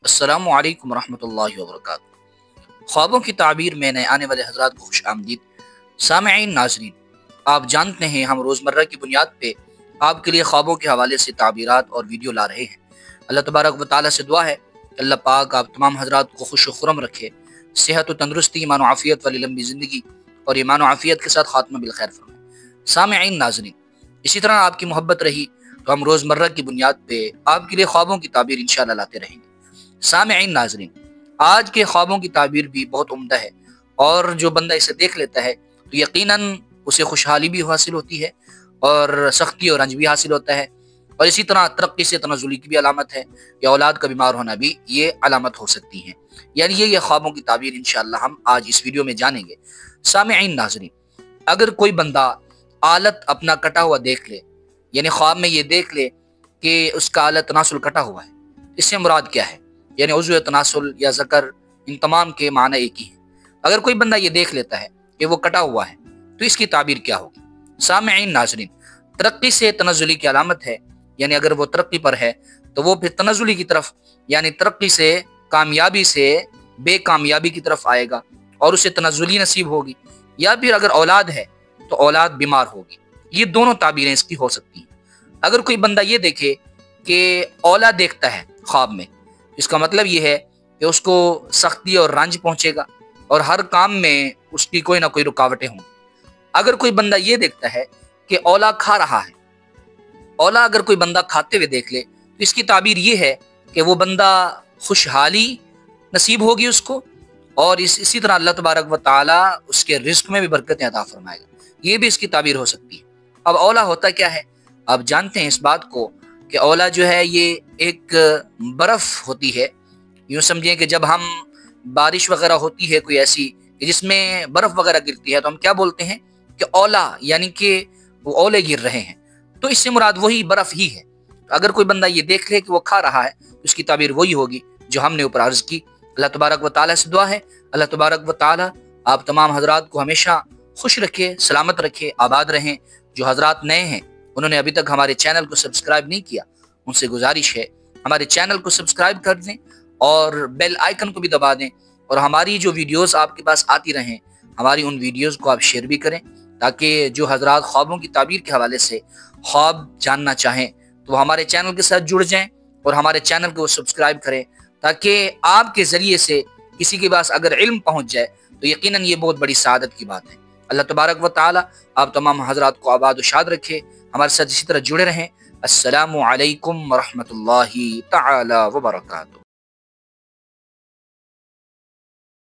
अस्सलामु अलैकुम रहमतुल्लाहि व बरकातुहू। ख्वाबों की ताबीर में नए आने वाले हजरात को खुश आमदीद। सामईन नाज़रीन, आप जानते हैं हम रोज़मर्रा की बुनियाद पे आपके लिए ख्वाबों के हवाले से ताबीरात और वीडियो ला रहे हैं। अल्लाह तबारक व तआला से दुआ है कि अल्लाह पाक आप तमाम हजरात को खुश व खुरम रखे, सेहत व तंदरुस्ती, ईमान व आफ़ियत वाली लंबी ज़िंदगी और ईमान व आफ़ियत के साथ खात्मा बिल खैर फरमाए। सामईन नाज़रीन, इसी तरह आपकी मोहब्बत रही तो हम रोज़मर्रा की बुनियाद पे आपके लिए ख्वाबों की ताबीर इंशाअल्लाह लाते रहेंगे। सामईन नाज़रीन, आज के ख्वाबों की ताबीर भी बहुत उम्दा है और जो बंदा इसे देख लेता है तो यकीनन उसे खुशहाली भी हासिल होती है और सख्ती और रंज भी हासिल होता है। और इसी तरह तरक्की से तनज़ुली की भी अलामत है, या औलाद का बीमार होना भी ये अलामत हो सकती है। यानी ये ख्वाबों की ताबीर इंशाअल्लाह हम आज इस वीडियो में जानेंगे। सामईन नाज़रीन, अगर कोई बंदा आलत अपना कटा हुआ देख ले, यानी ख्वाब में ये देख ले कि उसका आलत तनासुल कटा हुआ है, इससे मुराद क्या है? यानी उज़्व तनासुल या ज़कर, इन तमाम के माने एक ही है। अगर कोई बंदा ये देख लेता है कि वो कटा हुआ है तो इसकी ताबीर क्या होगी? सामईन नाज़रीन, तरक्की से तनज़ुली की अलामत है, यानी अगर वो तरक्की पर है तो वो फिर तनज़ुली की तरफ, यानी तरक्की से कामयाबी से बेकामयाबी की तरफ आएगा और उसे तनज़ुली नसीब होगी। या फिर अगर औलाद है तो औलाद बीमार होगी। ये दोनों ताबीरें इसकी हो सकती हैं। अगर कोई बंदा ये देखे कि औलाद देखता है ख्वाब में, इसका मतलब ये है कि उसको सख्ती और रंज पहुंचेगा और हर काम में उसकी कोई ना कोई रुकावटें होंगी। अगर कोई बंदा ये देखता है कि औला खा रहा है, औला अगर कोई बंदा खाते हुए देख ले तो इसकी ताबीर ये है कि वो बंदा खुशहाली नसीब होगी उसको, और इसी तरह अल्लाह तबारक व तआला उसके रिस्क में भी बरकतें अता फरमाएगा। ये भी इसकी ताबीर हो सकती है। अब औला होता क्या है? आप जानते हैं इस बात को कि औला जो है ये एक बर्फ़ होती है। यूँ समझें कि जब हम बारिश वगैरह होती है कोई ऐसी कि जिसमें बर्फ़ वगैरह गिरती है तो हम क्या बोलते हैं कि औला, यानी कि वो ओले गिर रहे हैं। तो इससे मुराद वही बर्फ़ ही है। अगर कोई बंदा ये देख ले कि वो खा रहा है तो उसकी ताबीर वही होगी जो हमने ऊपर अर्ज़ की। अल्लाह तबारक व तआला से दुआ है, अल्लाह तबारक व तआला आप तमाम हजरात को हमेशा खुश रखे, सलामत रखे, आबाद रहें। जो हजरात नए हैं उन्होंने अभी तक हमारे चैनल को सब्सक्राइब नहीं किया, उनसे गुजारिश है हमारे चैनल को सब्सक्राइब कर दें और बेल आइकन को भी दबा दें, और हमारी जो वीडियोस आपके पास आती रहें, हमारी उन वीडियोस को आप शेयर भी करें, ताकि जो हजरात ख्वाबों की ताबीर के हवाले से ख्वाब जानना चाहें तो वो हमारे चैनल के साथ जुड़ जाएं और हमारे चैनल को सब्सक्राइब करें, ताकि आपके ज़रिए से किसी के पास अगर इल्म पहुँच जाए तो यकीनन ये बहुत बड़ी सआदत की बात है। अल्लाह तबारक व तआला आप तमाम हजरात को आबाद व शाद रखे, हमारे साथ इसी तरह जुड़े रहें। अस्सलामु अलैकुम व रहमतुल्लाहि तआला व बरकातुहू।